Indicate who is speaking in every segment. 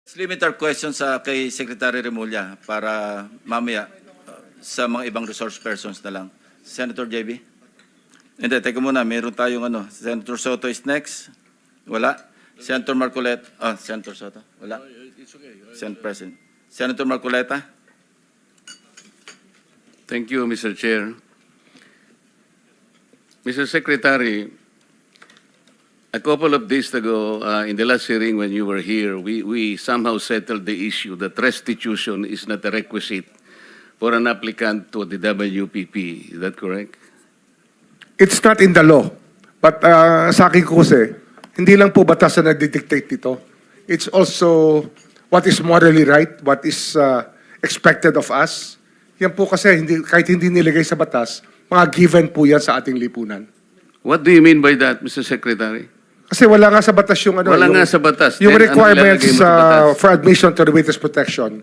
Speaker 1: Let's limit our questions kay Secretary Remulla para mamaya sa mga ibang resource persons na lang. Senator JB? Hindi, teka muna. Meron tayong Senator Soto is next. Wala. Senator Marcoleta. Senator Soto. Wala. Senate President. Senator Marcoleta?
Speaker 2: Thank you, Mr. Chair. Mr. Secretary, a couple of days ago, in the last hearing when you were here, we somehow settled the issue that restitution is not a requisite for an applicant to the WPP. Is that correct?
Speaker 3: It's not in the law. But sa akin ko kasi, hindi lang po batas na nagdidictate dito. It's also what is morally right, what is expected of us. Yan po kasi, kahit hindi nilagay sa batas, mga given po yan sa ating lipunan.
Speaker 2: What do you mean by that, Mr. Secretary?
Speaker 3: Kasi wala nga sa batas yung
Speaker 2: Wala nga sa batas.
Speaker 3: Yung
Speaker 2: Then,
Speaker 3: requirements
Speaker 2: ano ilalagay mo sa batas?
Speaker 3: for admission to the witness protection.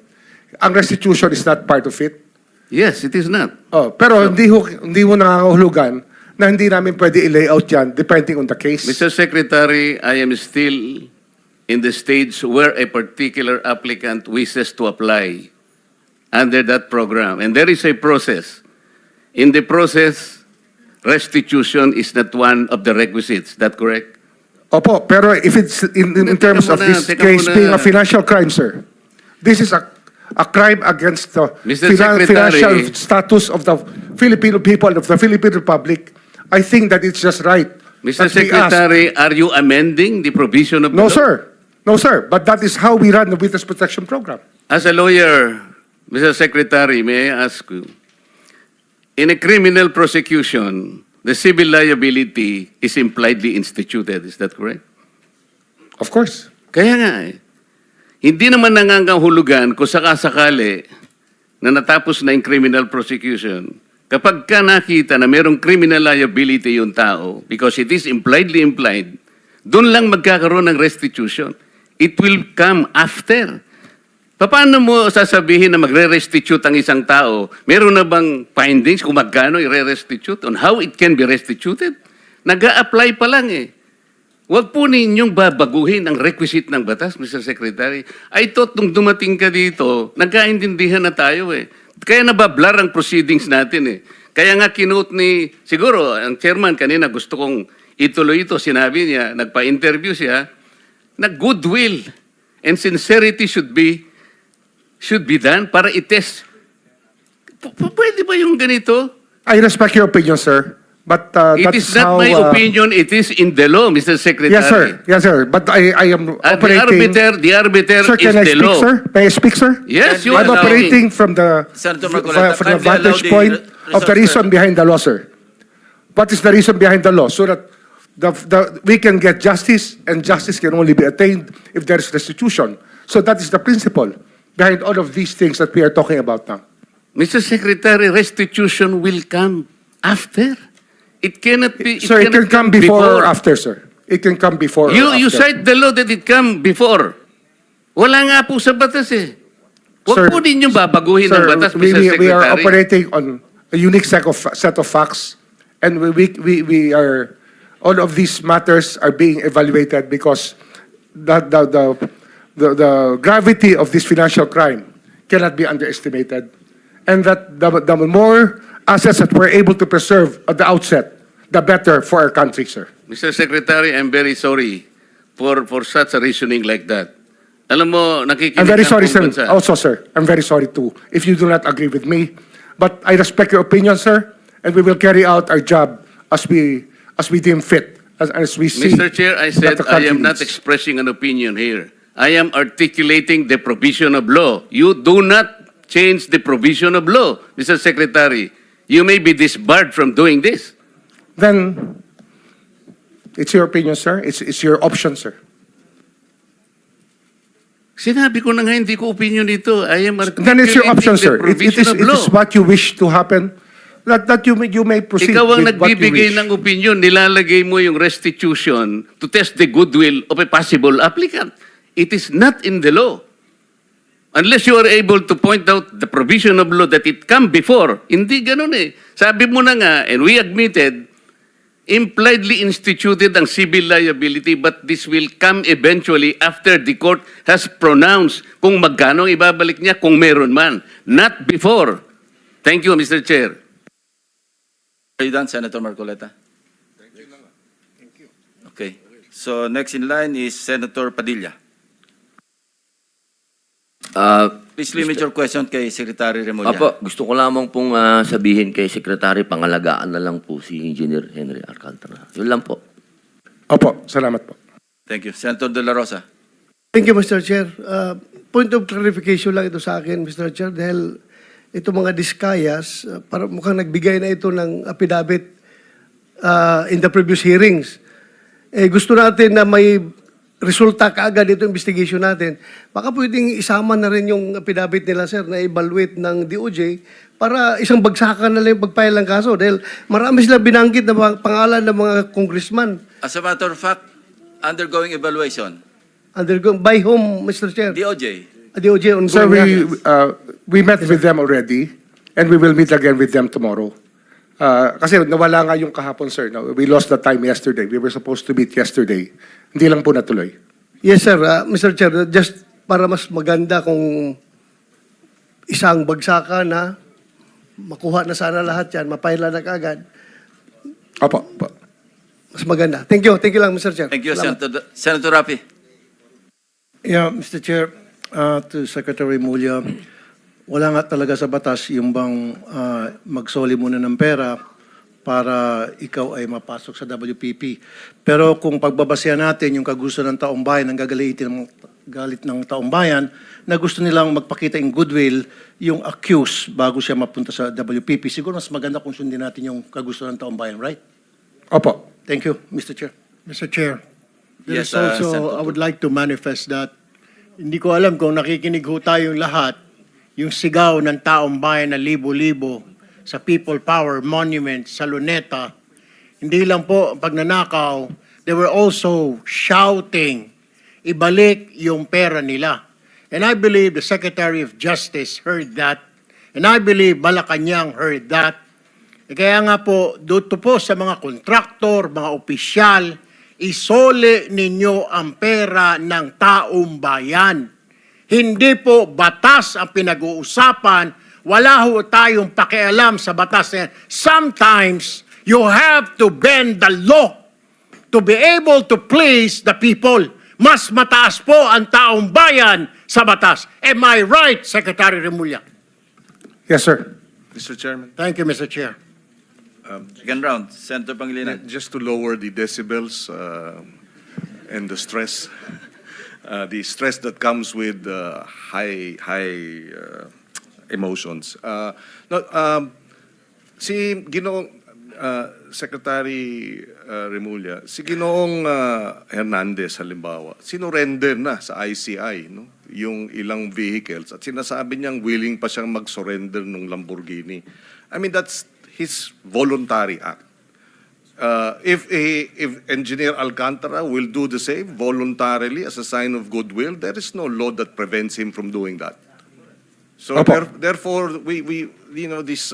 Speaker 3: Ang restitution is not part of it.
Speaker 2: Yes, it is not.
Speaker 3: Pero hindi mo nangangahulugan na hindi namin pwede i-layout yan depending on the case.
Speaker 2: Mr. Secretary, I am still in the stage where a particular applicant wishes to apply under that program. And there is a process. In the process, restitution is not one of the requisites. Is that correct?
Speaker 3: Opo, pero if it's in terms of this case being a financial crime, sir, this is a crime against the
Speaker 2: Mr.
Speaker 3: financial
Speaker 2: Secretary,
Speaker 3: status of the Filipino people, of the Philippine Republic. I think that it's just right.
Speaker 2: Mr.
Speaker 3: that we ask.
Speaker 2: Secretary, are you amending the provision of the
Speaker 3: No,
Speaker 2: law?
Speaker 3: sir. No, sir. But that is how we run the Witness Protection Program.
Speaker 2: As a lawyer, Mr. Secretary, may I ask you, in a criminal prosecution, the civil liability is impliedly instituted. Is that correct?
Speaker 3: Of course.
Speaker 2: Kaya nga hindi naman nangangahulugan kung sakasakali na natapos na yung criminal prosecution. Kapag ka nakita na mayroong criminal liability yung tao, because it is impliedly implied, doon lang magkakaroon ng restitution. It will come after. Paano mo sasabihin na magre-restitute ang isang tao? Meron na bang findings kung magkano i-restitute on how it can be restituted? Nag-a-apply pa lang eh. Huwag po ninyong babaguhin ang requisite ng batas, Mr. Secretary. I thought nung dumating ka dito, nagkaintindihan na tayo eh. Kaya nabablar ang proceedings natin eh. Kaya nga kinote ni, siguro, ang chairman kanina gusto kong ituloy ito. Sinabi niya, nagpa-interview siya, na goodwill and sincerity should be done para i-test. Pwede ba yung ganito?
Speaker 3: I respect your opinion, sir. But
Speaker 2: It
Speaker 3: that
Speaker 2: is
Speaker 3: is
Speaker 2: not
Speaker 3: how,
Speaker 2: my opinion, it is in the law, Mr. Secretary.
Speaker 3: Yes, sir. Yes, sir. But I am
Speaker 2: At
Speaker 3: operating...
Speaker 2: the arbiter
Speaker 3: Sir,
Speaker 2: is
Speaker 3: can I
Speaker 2: the
Speaker 3: speak,
Speaker 2: law.
Speaker 3: sir? May I speak, sir?
Speaker 2: Yes, you
Speaker 3: I'm
Speaker 2: are
Speaker 3: operating from the
Speaker 1: Senator Marcoleta,
Speaker 3: from the
Speaker 1: kindly allow
Speaker 3: vantage
Speaker 1: the
Speaker 3: point of the
Speaker 1: resource
Speaker 3: reason behind the law, sir. What is the reason behind the law? So that we can get justice, and justice can only be attained if there is restitution. So that is the principle behind all of these things that we are talking about now.
Speaker 2: Mr. Secretary, restitution will come after. It cannot be.
Speaker 3: Sir, it can
Speaker 2: cannot
Speaker 3: come before or after, sir. It can come before or
Speaker 2: You
Speaker 3: after.
Speaker 2: cite the law that it come before. Wala nga po sa batas eh.
Speaker 3: Sir,
Speaker 2: Huwag po ninyo babaguhin ang batas, Mr. Secretary.
Speaker 3: we are operating on a unique set of facts, and we are, all of these matters are being evaluated because the gravity of this financial crime cannot be underestimated, and that the more assets that we're able to preserve at the outset, the better for our country, sir.
Speaker 2: Mr. Secretary, I'm very sorry for such a reasoning like that. Alam mo, nakikinig
Speaker 3: I'm very
Speaker 2: ang
Speaker 3: sorry,
Speaker 2: buong
Speaker 3: sir.
Speaker 2: bansa.
Speaker 3: Also, sir, I'm very sorry too if you do not agree with me. But I respect your opinion, sir, and we will carry out our job as we deem fit, as we see.
Speaker 2: Mr. Chair, I said
Speaker 3: that the
Speaker 2: I am
Speaker 3: country
Speaker 2: not
Speaker 3: needs.
Speaker 2: expressing an opinion here. I am articulating the provision of law. You do not change the provision of law, Mr. Secretary. You may be disbarred from doing this.
Speaker 3: Then it's your opinion, sir. It's your option, sir.
Speaker 2: Sinabi ko na nga hindi ko opinion dito. I am
Speaker 3: Then it's your option,
Speaker 2: articulating the
Speaker 3: sir.
Speaker 2: provision of
Speaker 3: It
Speaker 2: law.
Speaker 3: is what you wish to happen. That you may proceed
Speaker 2: Ikaw ang
Speaker 3: with what you
Speaker 2: nagbibigay
Speaker 3: wish.
Speaker 2: ng opinion, nilalagay mo yung restitution to test the goodwill of a possible applicant. It is not in the law. Unless you are able to point out the provision of law that it come before. Hindi ganun eh. Sabi mo na nga, and we admitted, impliedly instituted ang civil liability, but this will come eventually after the court has pronounced kung magkano ang ibabalik niya kung meron man, not before. Thank you, Mr. Chair.
Speaker 1: Are you done, Senator Marcoleta? Thank you. Okay. So next in line is Senator Padilla. Please limit your question kay Secretary Remulla.
Speaker 4: Apo, gusto ko lamang pong sabihin kay Secretary, pangalagaan na lang po si Engineer Henry Alcantara. Yun lang po.
Speaker 3: Opo, salamat po.
Speaker 1: Thank you. Senator De La Rosa.
Speaker 5: Thank you, Mr. Chair. Point of clarification lang ito sa akin, Mr. Chair, dahil ito mga diskayas, para mukhang nagbigay na ito ng affidavit in the previous hearings. Gusto natin na may resulta kaagad ito investigation natin. Baka pwedeng isama na rin yung affidavit nila, sir, na evaluate ng DOJ para isang bagsakan na lang yung pagpile ng kaso. Dahil marami sila binanggit na mga pangalan ng mga congressman.
Speaker 1: As a matter of fact, undergoing evaluation.
Speaker 5: By whom, Mr. Chair?
Speaker 1: DOJ.
Speaker 5: DOJ on
Speaker 3: So we met with them already and we will meet again with them tomorrow. Kasi nawala nga yung kahapon, sir. No? We lost the time yesterday. We were supposed to meet yesterday. Hindi lang po natuloy.
Speaker 5: Yes, sir. Mr. Chair, just para mas maganda kung isang bagsakan na makuha na sana lahat yan, mapaila na kaagad,
Speaker 3: Opo. Opo.
Speaker 5: mas maganda. Thank you. Thank you lang, Mr. Chair.
Speaker 1: Thank you,
Speaker 5: Salamat.
Speaker 1: Senator Rapi.
Speaker 6: Yeah, Mr. Chair, to Secretary Mulya, wala nga talaga sa batas yung bang magsoli muna ng pera para ikaw ay mapasok sa WPP. Pero kung pagbabasehan natin yung kagusto ng taong bayan, ang galit ng taong bayan, na gusto nilang magpakita in goodwill yung accused bago siya mapunta sa WPP, siguro mas maganda kung sundin natin yung kagusto ng taong bayan, right?
Speaker 3: Opo.
Speaker 6: Thank you, Mr. Chair.
Speaker 7: Mr. Chair, there
Speaker 1: Yes,
Speaker 7: is also,
Speaker 1: Senator.
Speaker 7: I would like to manifest that hindi ko alam kung nakikinig ho tayong lahat, yung sigaw ng taong bayan na libo-libo sa People Power Monument sa Luneta, hindi lang po ang pagnanakaw, they were also shouting, ibalik yung pera nila. And I believe the Secretary of Justice heard that, and I believe Malacanang heard that. Kaya nga po, dito po sa mga kontraktor, mga opisyal, isole ninyo ang pera ng taong bayan. Hindi po batas ang pinag-uusapan. Wala ho tayong pakialam sa batas na yan. Sometimes, you have to bend the law to be able to please the people. Mas mataas po ang taong bayan sa batas. Am I right, Secretary Remulla?
Speaker 3: Yes, sir.
Speaker 8: Mr. Chairman,
Speaker 7: Thank you, Mr. Chair.
Speaker 1: Second round. Senator Pangilinan.
Speaker 8: just to lower the decibels and the stress, the stress that comes with high emotions. Si Ginoong Secretary Remulla, si Ginoong Hernandez halimbawa, sinurrender na sa ICI, no? Yung ilang vehicles at sinasabi niyang willing pa siyang mag-surrender ng Lamborghini. I mean, that's his voluntary act. If Engineer Alcantara will do the same voluntarily as a sign of goodwill, there is no law that prevents him from doing that. So
Speaker 3: Opo.
Speaker 8: therefore, we this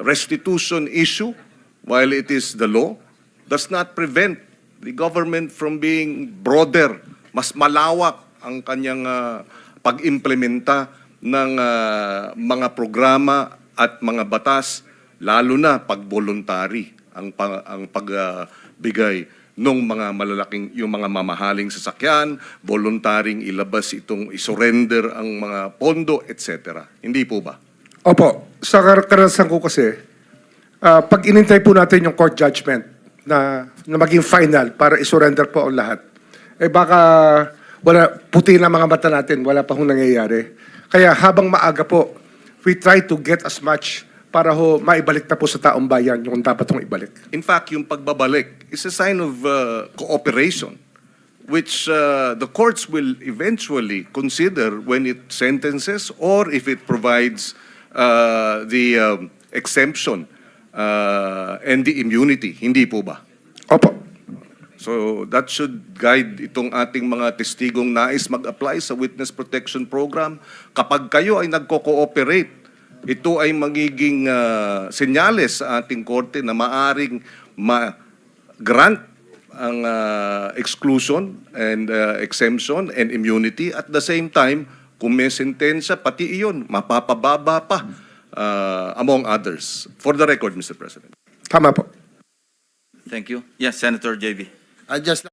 Speaker 8: restitution issue, while it is the law, does not prevent the government from being broader, mas malawak ang kanyang pag-implementa ng mga programa at mga batas, lalo na pag voluntary ang pagbigay ng mga malalaking, yung mga mamahaling sasakyan, voluntaring ilabas itong isurrender ang mga pondo, etc. Hindi po ba?
Speaker 3: Opo. Sa karanasan ko kasi, pag inintay po natin yung court judgment na maging final para isurrender po ang lahat, baka puti na mga mata natin, wala pa hong nangyayari. Kaya habang maaga po, we try to get as much para maibalik na po sa taong bayan yung dapat hong ibalik.
Speaker 8: In fact, yung pagbabalik is a sign of cooperation, which the courts will eventually consider when it sentences or if it provides the exemption and the immunity. Hindi po ba?
Speaker 3: Opo.
Speaker 8: So that should guide itong ating mga testigong nais mag-apply sa Witness Protection Program. Kapag kayo ay nagko-cooperate, ito ay magiging senyales sa ating korte na maaring ma-grant ang exclusion and exemption and immunity. At the same time, kung may sentensya, pati iyon, mapapababa pa among others. For the record, Mr. President.
Speaker 3: Tama po.
Speaker 1: Thank you. Yes, Senator JB.
Speaker 9: I just